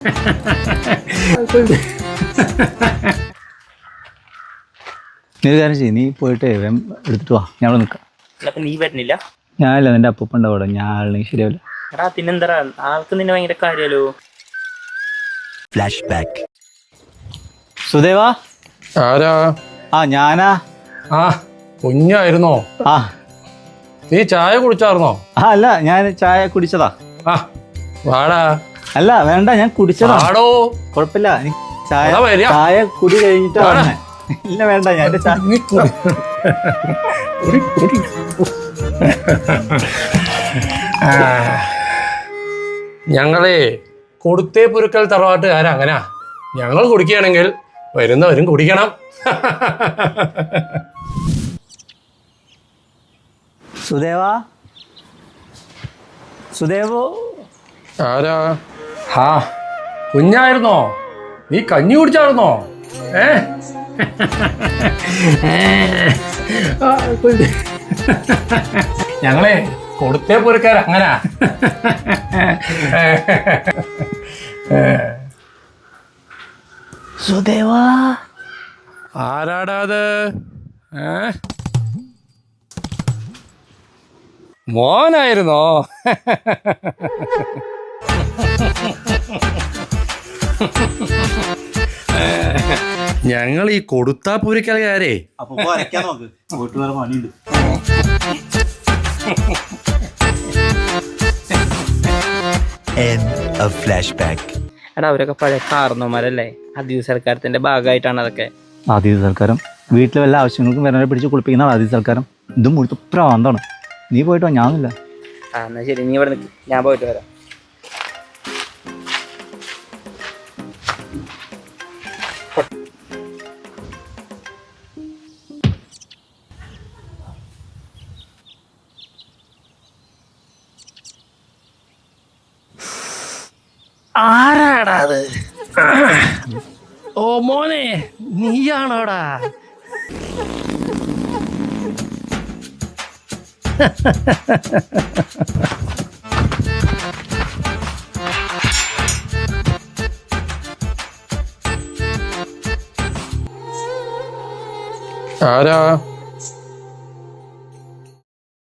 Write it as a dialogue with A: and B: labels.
A: നീ കാര്യം ചെയ്യും, നീ പോയിട്ട് എടുത്തിട്ട് വാ, ഞാൻ അവിടെ നിൽക്കാം.
B: നീ വരുന്നില്ല?
A: ഞാനില്ല, നിന്റെ അപ്പൂപ്പ ഉണ്ടാവും അവിടെ. ഞാൻ ആളിനെ ശരിയാവില്ല.
B: എടാ പിന്നെന്താ, ആൾക്ക് നിന്നെ ഭയങ്കര കാര്യല്ലോ.
C: Flash back.
A: സുദേവാ.
D: ആരാ?
A: ഞാനാ.
D: കുഞ്ഞായിരുന്നോ? നീ ചായ കുടിച്ചായിരുന്നോ?
A: അല്ല, ഞാൻ ചായ കുടിച്ചതാ.
D: വാടാ.
A: അല്ല വേണ്ട, ഞാൻ കുടിച്ചതാ. കുഴപ്പമില്ല, ചായ കുടി കഴിഞ്ഞിട്ട് ഇല്ല വേണ്ട, ഞാൻ
D: ഞങ്ങളെ കൊടുത്തേ പുരുക്കൽ തറവാട്ടുകാരാ. അങ്ങനാ, ഞങ്ങൾ കുടിക്കുകയാണെങ്കിൽ വരുന്നവരും കുടിക്കണം.
A: സുദേവാ. സുദേവോ.
D: ആരാ? കുഞ്ഞായിരുന്നോ? നീ കഞ്ഞി കുടിച്ചായിരുന്നോ? ഞങ്ങളെ കൊടുത്തേ പോരക്കാർ അങ്ങനാ.
A: സുദേവാ.
D: ആരാടാ അത്? മോനായിരുന്നോ? ഞങ്ങൾ ഈ കൊടുത്താ പൂരിക്കലകാരേ.
B: എടാ അവരൊക്കെ പഴയ കാർന്നോമാരല്ലേ, അതീത് സൽക്കാരത്തിന്റെ ഭാഗമായിട്ടാണ് അതൊക്കെ.
A: അതീത് സൽക്കാരം വീട്ടിൽ വല്ല ആവശ്യങ്ങൾക്കും വരണവരെ പിടിച്ച് കുളിപ്പിക്കുന്നതാണ് അതീത് സൽക്കാരം. ഇതും മുഴുത്ത പ്രാന്താണ്. നീ പോയിട്ട് വാ, ഞാനില്ല.
B: എന്നാ ശരി, നീ ഇവിടെ നിൽക്ക്, ഞാൻ പോയിട്ട് വരാം.
D: ആരാടാ അത്? ഓ മോനെ, നീയാണോടാ? ആരാ?